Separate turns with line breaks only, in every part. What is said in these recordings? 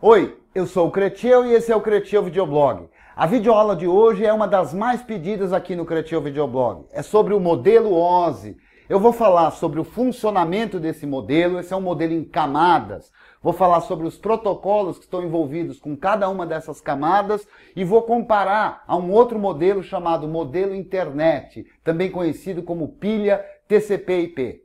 Oi, eu sou o Creteu e esse é o Creteu Videoblog. A videoaula de hoje é uma das mais pedidas aqui no Creteu Videoblog. É sobre o modelo OSI. Eu vou falar sobre o funcionamento desse modelo, esse é um modelo em camadas. Vou falar sobre os protocolos que estão envolvidos com cada uma dessas camadas e vou comparar a um outro modelo chamado modelo internet, também conhecido como pilha TCP/IP.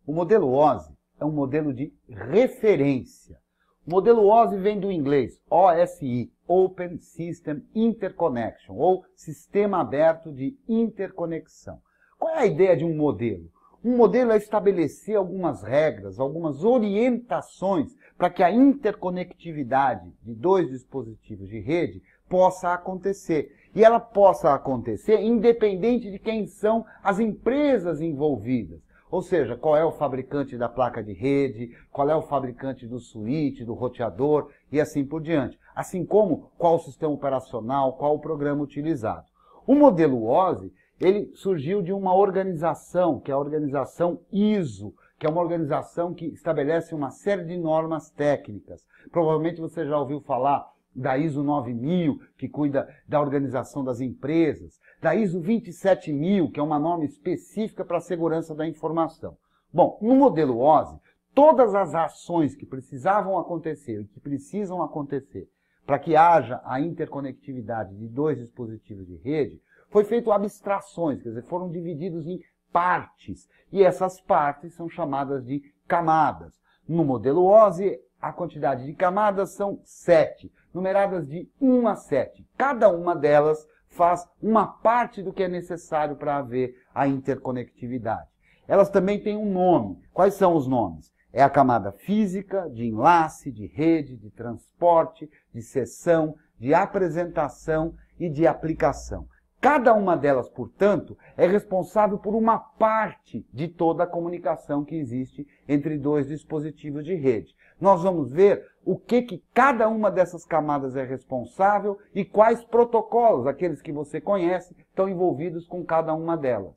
O modelo OSI é um modelo de referência. O modelo OSI vem do inglês OSI, Open System Interconnection, ou Sistema Aberto de Interconexão. Qual é a ideia de um modelo? Um modelo é estabelecer algumas regras, algumas orientações para que a interconectividade de dois dispositivos de rede possa acontecer. E ela possa acontecer independente de quem são as empresas envolvidas. Ou seja, qual é o fabricante da placa de rede, qual é o fabricante do switch, do roteador e assim por diante. Assim como qual o sistema operacional, qual o programa utilizado. O modelo OSI, ele surgiu de uma organização, que é a organização ISO, que é uma organização que estabelece uma série de normas técnicas. Provavelmente você já ouviu falar da ISO 9000, que cuida da organização das empresas, da ISO 27000, que é uma norma específica para a segurança da informação. Bom, no modelo OSI, todas as ações que precisavam acontecer e que precisam acontecer para que haja a interconectividade de dois dispositivos de rede, foi feito abstrações, quer dizer, foram divididos em partes, e essas partes são chamadas de camadas. No modelo OSI, a quantidade de camadas são 7, numeradas de 1 a 7. Cada uma delas faz uma parte do que é necessário para haver a interconectividade. Elas também têm um nome. Quais são os nomes? É a camada física, de enlace, de rede, de transporte, de seção, de apresentação e de aplicação. Cada uma delas, portanto, é responsável por uma parte de toda a comunicação que existe entre dois dispositivos de rede. Nós vamos ver o que cada uma dessas camadas é responsável e quais protocolos, aqueles que você conhece, estão envolvidos com cada uma delas.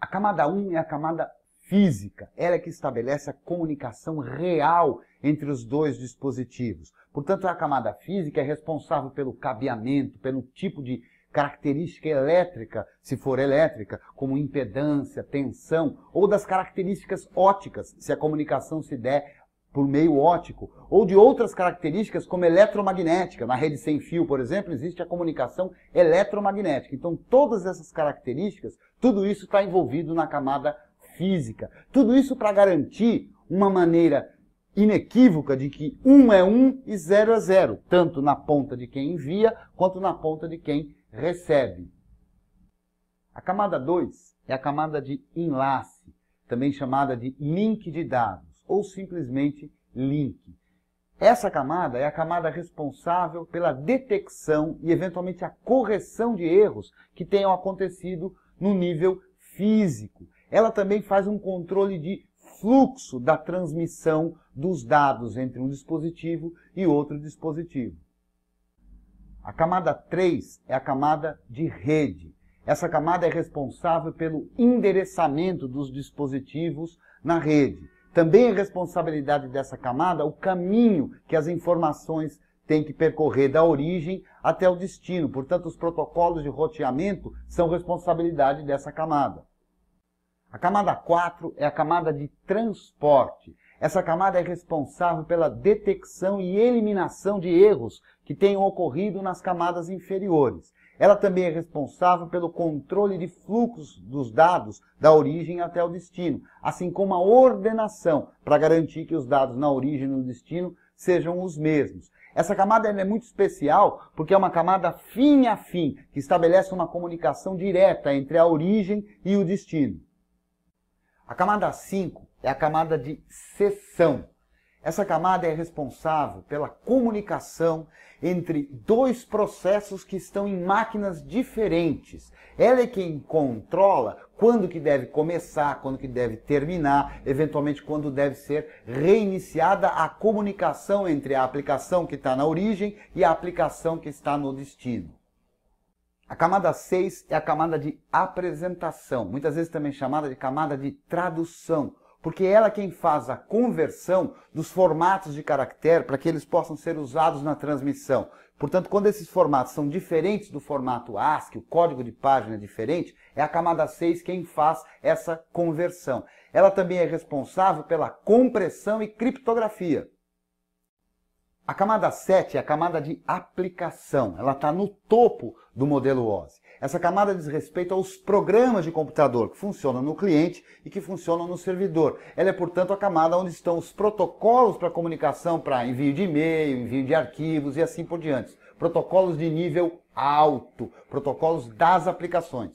A camada 1 é a camada física. Ela é que estabelece a comunicação real entre os dois dispositivos. Portanto, a camada física é responsável pelo cabeamento, pelo tipo de característica elétrica, se for elétrica, como impedância, tensão, ou das características óticas, se a comunicação se der por meio óptico, ou de outras características como eletromagnética. Na rede sem fio, por exemplo, existe a comunicação eletromagnética. Então, todas essas características, tudo isso está envolvido na camada física. Tudo isso para garantir uma maneira inequívoca de que 1 é 1 e 0 é 0, tanto na ponta de quem envia, quanto na ponta de quem recebe. A camada 2 é a camada de enlace, também chamada de link de dados, ou simplesmente link. Essa camada é a camada responsável pela detecção e, eventualmente, a correção de erros que tenham acontecido no nível físico. Ela também faz um controle de fluxo da transmissão dos dados entre um dispositivo e outro dispositivo. A camada 3 é a camada de rede. Essa camada é responsável pelo endereçamento dos dispositivos na rede. Também é responsabilidade dessa camada o caminho que as informações têm que percorrer da origem até o destino. Portanto, os protocolos de roteamento são responsabilidade dessa camada. A camada 4 é a camada de transporte. Essa camada é responsável pela detecção e eliminação de erros que tenham ocorrido nas camadas inferiores. Ela também é responsável pelo controle de fluxos dos dados da origem até o destino, assim como a ordenação para garantir que os dados na origem e no destino sejam os mesmos. Essa camada é muito especial porque é uma camada fim a fim, que estabelece uma comunicação direta entre a origem e o destino. A camada 5 é a camada de seção. Essa camada é responsável pela comunicação entre dois processos que estão em máquinas diferentes. Ela é quem controla quando que deve começar, quando que deve terminar, eventualmente quando deve ser reiniciada a comunicação entre a aplicação que está na origem e a aplicação que está no destino. A camada 6 é a camada de apresentação, muitas vezes também chamada de camada de tradução, porque ela é quem faz a conversão dos formatos de caractere para que eles possam ser usados na transmissão. Portanto, quando esses formatos são diferentes do formato ASCII, o código de página é diferente, é a camada 6 quem faz essa conversão. Ela também é responsável pela compressão e criptografia. A camada 7 é a camada de aplicação, ela está no topo do modelo OSI. Essa camada diz respeito aos programas de computador que funcionam no cliente e que funcionam no servidor. Ela é, portanto, a camada onde estão os protocolos para comunicação, para envio de e-mail, envio de arquivos e assim por diante. Protocolos de nível alto, protocolos das aplicações.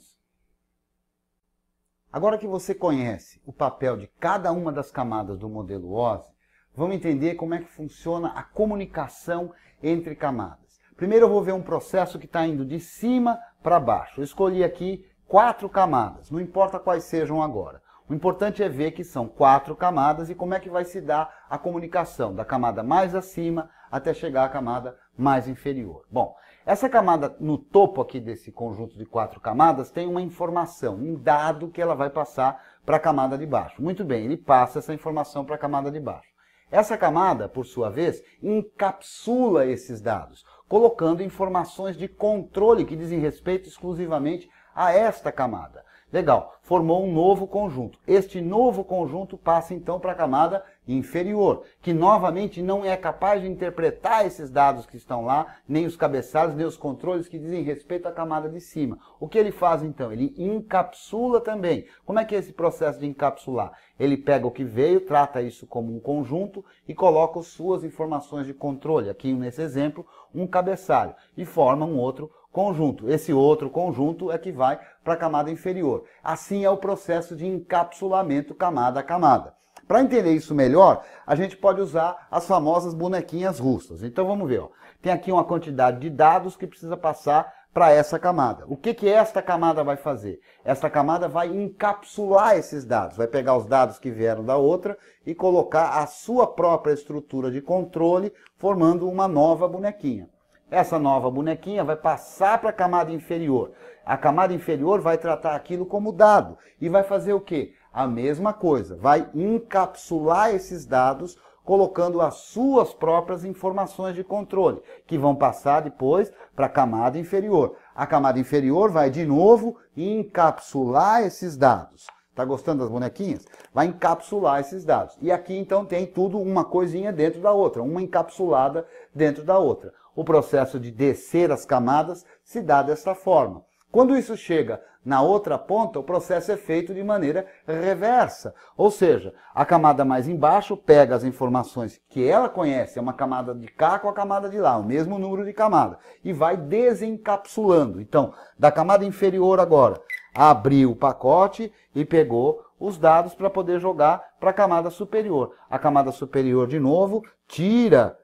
Agora que você conhece o papel de cada uma das camadas do modelo OSI, vamos entender como é que funciona a comunicação entre camadas. Primeiro eu vou ver um processo que está indo de cima para baixo. Eu escolhi aqui 4 camadas, não importa quais sejam agora. O importante é ver que são 4 camadas e como é que vai se dar a comunicação da camada mais acima até chegar à camada mais inferior. Bom, essa camada no topo aqui desse conjunto de 4 camadas tem uma informação, um dado que ela vai passar para a camada de baixo. Muito bem, ele passa essa informação para a camada de baixo. Essa camada, por sua vez, encapsula esses dados, colocando informações de controle que dizem respeito exclusivamente a esta camada. Legal, formou um novo conjunto. Este novo conjunto passa então para a camada inferior, que novamente não é capaz de interpretar esses dados que estão lá, nem os cabeçalhos, nem os controles que dizem respeito à camada de cima. O que ele faz então? Ele encapsula também. Como é que é esse processo de encapsular? Ele pega o que veio, trata isso como um conjunto e coloca as suas informações de controle, aqui nesse exemplo, um cabeçalho, e forma um outro conjunto. Esse outro conjunto é que vai para a camada inferior. Assim é o processo de encapsulamento camada a camada. Para entender isso melhor, a gente pode usar as famosas bonequinhas russas. Então vamos ver, ó. Tem aqui uma quantidade de dados que precisa passar para essa camada. O que esta camada vai fazer? Esta camada vai encapsular esses dados, vai pegar os dados que vieram da outra e colocar a sua própria estrutura de controle, formando uma nova bonequinha. Essa nova bonequinha vai passar para a camada inferior. A camada inferior vai tratar aquilo como dado e vai fazer o quê? A mesma coisa, vai encapsular esses dados, colocando as suas próprias informações de controle, que vão passar depois para a camada inferior. A camada inferior vai de novo encapsular esses dados. Está gostando das bonequinhas? Vai encapsular esses dados. E aqui então tem tudo uma coisinha dentro da outra, uma encapsulada dentro da outra. O processo de descer as camadas se dá desta forma. Quando isso chega na outra ponta, o processo é feito de maneira reversa. Ou seja, a camada mais embaixo pega as informações que ela conhece, é uma camada de cá com a camada de lá, o mesmo número de camada, e vai desencapsulando. Então, da camada inferior agora, abriu o pacote e pegou os dados para poder jogar para a camada superior. A camada superior, de novo, tira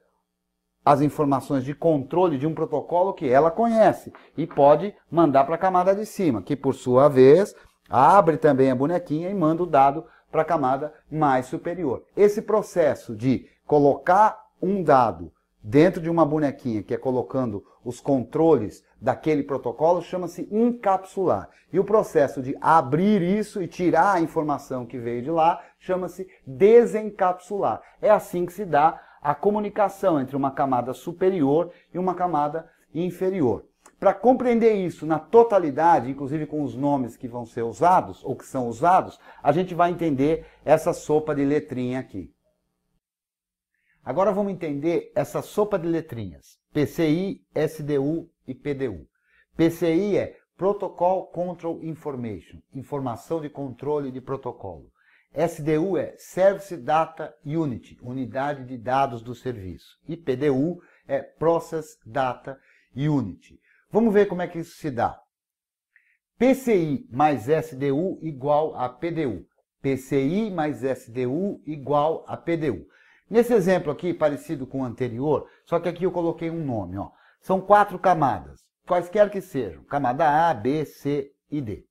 as informações de controle de um protocolo que ela conhece e pode mandar para a camada de cima, que por sua vez abre também a bonequinha e manda o dado para a camada mais superior. Esse processo de colocar um dado dentro de uma bonequinha, que é colocando os controles daquele protocolo, chama-se encapsular. E o processo de abrir isso e tirar a informação que veio de lá, chama-se desencapsular. É assim que se dá a comunicação entre uma camada superior e uma camada inferior. Para compreender isso na totalidade, inclusive com os nomes que vão ser usados, ou que são usados, a gente vai entender essa sopa de letrinha aqui. Agora vamos entender essa sopa de letrinhas. PCI, SDU e PDU. PCI é Protocol Control Information, informação de controle de protocolo. SDU é Service Data Unit, unidade de dados do serviço. E PDU é Process Data Unit. Vamos ver como é que isso se dá. PCI mais SDU igual a PDU. PCI mais SDU igual a PDU. Nesse exemplo aqui, parecido com o anterior, só que aqui eu coloquei um nome. Ó. São 4 camadas, quaisquer que sejam. Camada A, B, C e D.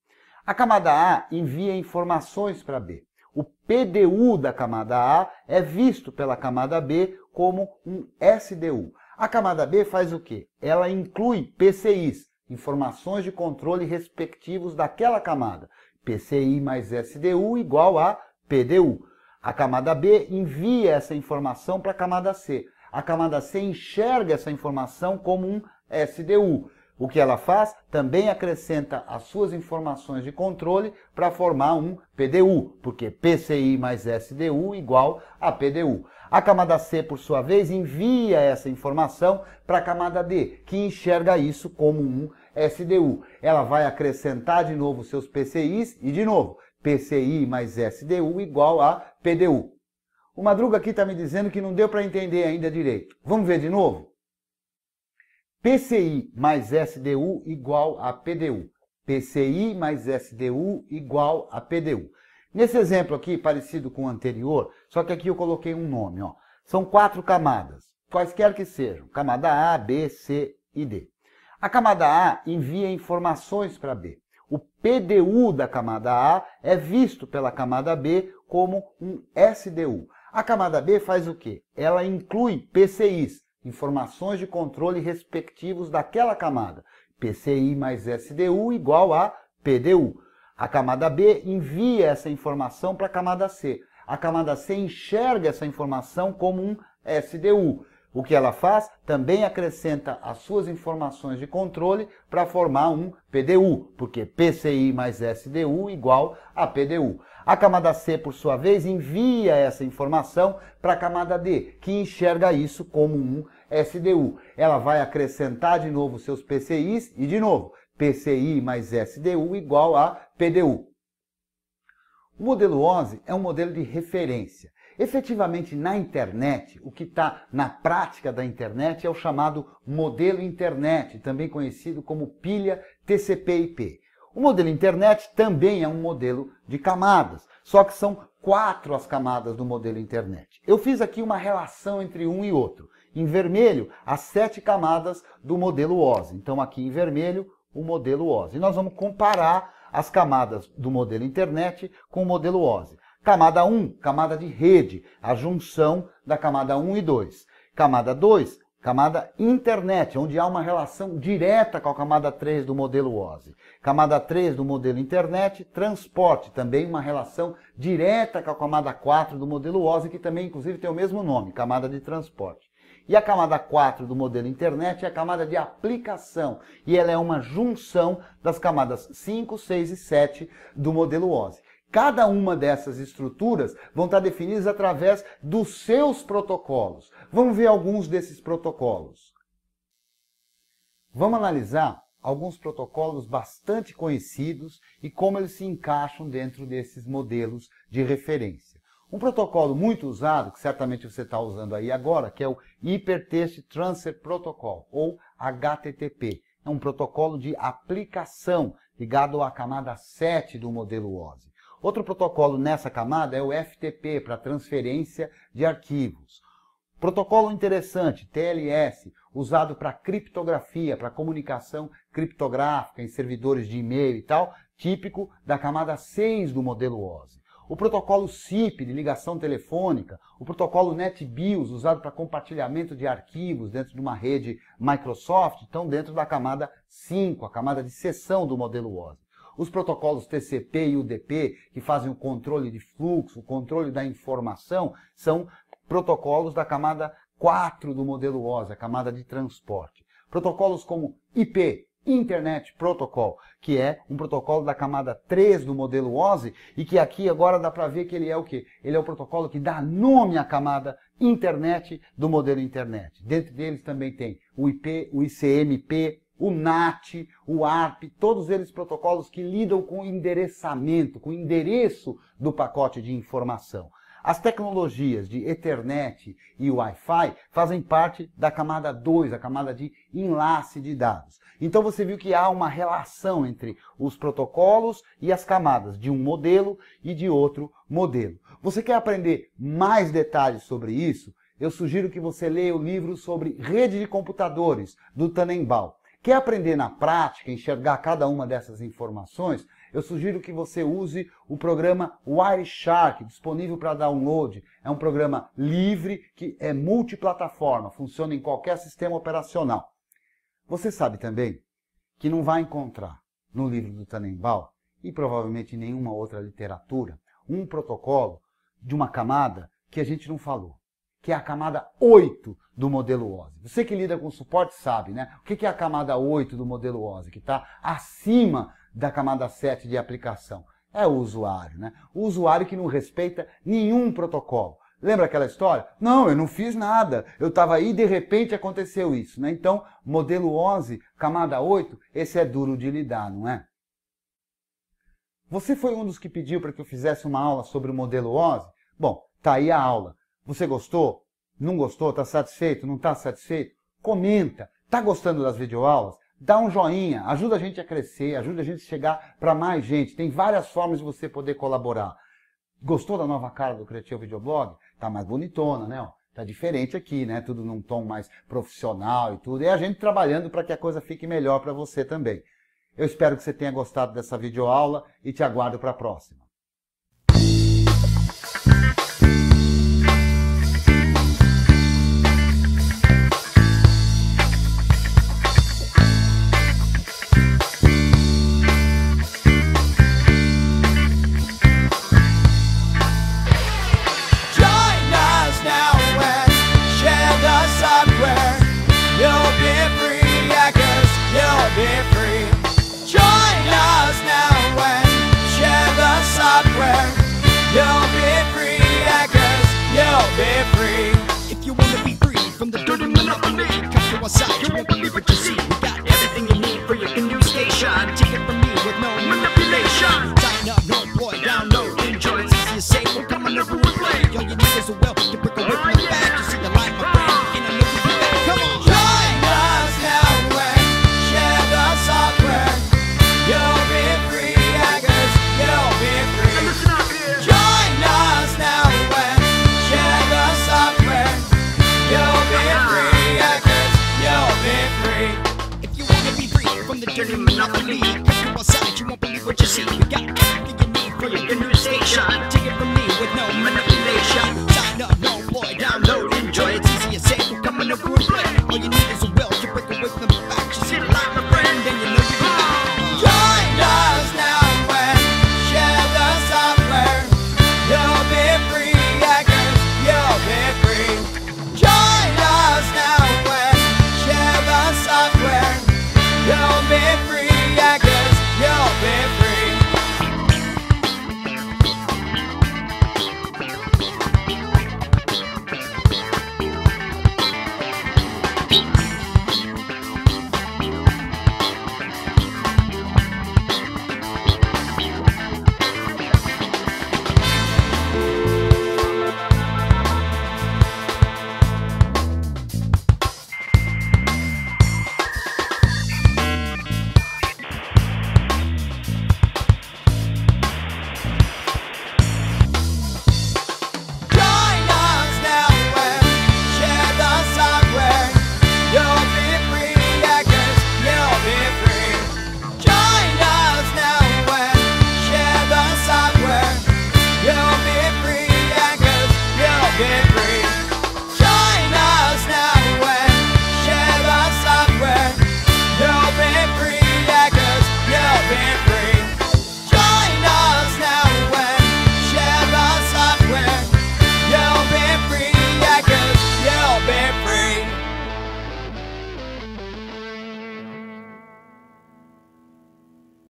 A camada A envia informações para B. O PDU da camada A é visto pela camada B como um SDU. A camada B faz o quê? Ela inclui PCIs, informações de controle respectivos daquela camada. PCI mais SDU igual a PDU. A camada B envia essa informação para a camada C. A camada C enxerga essa informação como um SDU. O que ela faz? Também acrescenta as suas informações de controle para formar um PDU, porque PCI mais SDU igual a PDU. A camada C, por sua vez, envia essa informação para a camada D, que enxerga isso como um SDU. Ela vai acrescentar de novo seus PCIs e, de novo, PCI mais SDU igual a PDU. O Madruga aqui está me dizendo que não deu para entender ainda direito. Vamos ver de novo? PCI mais SDU igual a PDU. PCI mais SDU igual a PDU. Nesse exemplo aqui, parecido com o anterior, só que aqui eu coloquei um nome. Ó. São 4 camadas, quaisquer que sejam. Camada A, B, C e D. A camada A envia informações para B. O PDU da camada A é visto pela camada B como um SDU. A camada B faz o quê? Ela inclui PCIs, informações de controle respectivos daquela camada. PCI mais SDU igual a PDU. A camada B envia essa informação para a camada C. A camada C enxerga essa informação como um SDU. O que ela faz? Também acrescenta as suas informações de controle para formar um PDU, porque PCI mais SDU igual a PDU. A camada C, por sua vez, envia essa informação para a camada D, que enxerga isso como um SDU. Ela vai acrescentar de novo seus PCIs e, de novo, PCI mais SDU igual a PDU. O modelo OSI é um modelo de referência. Efetivamente, na internet, o que está na prática da internet é o chamado modelo internet, também conhecido como pilha TCP/IP. O modelo internet também é um modelo de camadas, só que são 4 as camadas do modelo internet. Eu fiz aqui uma relação entre um e outro. Em vermelho, as 7 camadas do modelo OSI. Então, aqui em vermelho, o modelo OSI. E nós vamos comparar as camadas do modelo internet com o modelo OSI. Camada 1, camada de rede, a junção da camada 1 e 2. Camada 2, camada internet, onde há uma relação direta com a camada 3 do modelo OSI. Camada 3 do modelo internet, transporte, também uma relação direta com a camada 4 do modelo OSI, que também inclusive tem o mesmo nome, camada de transporte. E a camada 4 do modelo internet é a camada de aplicação, e ela é uma junção das camadas 5, 6 e 7 do modelo OSI. Cada uma dessas estruturas vão estar definidas através dos seus protocolos. Vamos ver alguns desses protocolos. Vamos analisar alguns protocolos bastante conhecidos e como eles se encaixam dentro desses modelos de referência. Um protocolo muito usado, que certamente você está usando aí agora, que é o Hypertext Transfer Protocol, ou HTTP. É um protocolo de aplicação ligado à camada 7 do modelo OSI. Outro protocolo nessa camada é o FTP, para transferência de arquivos. Protocolo interessante, TLS, usado para criptografia, para comunicação criptográfica em servidores de e-mail e tal, típico da camada 6 do modelo OSI. O protocolo SIP, de ligação telefônica, o protocolo NetBIOS, usado para compartilhamento de arquivos dentro de uma rede Microsoft, estão dentro da camada 5, a camada de seção do modelo OSI. Os protocolos TCP e UDP, que fazem o controle de fluxo, o controle da informação, são protocolos da camada 4 do modelo OSI, a camada de transporte. Protocolos como IP, Internet Protocol, que é um protocolo da camada 3 do modelo OSI, e que aqui agora dá para ver que ele é o quê? Ele é o protocolo que dá nome à camada Internet do modelo Internet. Dentro deles também tem o IP, o ICMP, o NAT, o ARP, todos eles protocolos que lidam com o endereçamento, com o endereço do pacote de informação. As tecnologias de Ethernet e Wi-Fi fazem parte da camada 2, a camada de enlace de dados. Então você viu que há uma relação entre os protocolos e as camadas de um modelo e de outro modelo. Você quer aprender mais detalhes sobre isso? Eu sugiro que você leia o livro sobre rede de computadores, do Tannenbaum. Quer aprender na prática, enxergar cada uma dessas informações? Eu sugiro que você use o programa Wireshark, disponível para download. É um programa livre que é multiplataforma, funciona em qualquer sistema operacional. Você sabe também que não vai encontrar no livro do Tannenbaum, e provavelmente em nenhuma outra literatura, um protocolo de uma camada que a gente não falou, que é a camada 8 do modelo OSI. Você que lida com suporte sabe, né? O que é a camada 8 do modelo OSI, que está acima da camada 7 de aplicação? É o usuário, né? O usuário que não respeita nenhum protocolo. Lembra aquela história? Não, eu não fiz nada, eu estava aí e de repente aconteceu isso, né? Então, modelo OSI, camada 8, esse é duro de lidar, não é? Você foi um dos que pediu para que eu fizesse uma aula sobre o modelo OSI? Bom, tá aí a aula. Você gostou? Não gostou? Está satisfeito? Não está satisfeito? Comenta. Está gostando das videoaulas? Dá um joinha, ajuda a gente a crescer, ajuda a gente a chegar para mais gente. Tem várias formas de você poder colaborar. Gostou da nova cara do Creativo Videoblog? Tá mais bonitona, né? Ó, tá diferente aqui, né? Tudo num tom mais profissional e tudo. E a gente trabalhando para que a coisa fique melhor para você também. Eu espero que você tenha gostado dessa videoaula e te aguardo para a próxima.
If you wanna be free from the dirty monopoly, come to our side, you won't believe what you see. We got everything you need for your new station. Take it from me with no manipulation. Sign up, no boy, download, enjoy. It's easy to say, we'll come on over and play. All you need is a well to break away from the back. You see the light, my friend, and I know you'll be back. Come on, join us now and share the software. You'll be free, hackers. You'll be free. Listen up here. Join us now and share the software. You'll be free, hackers. You'll be free. If you wanna be free from the dirty monopoly, come to our side, you won't believe what you see. We got everything you need for your new station.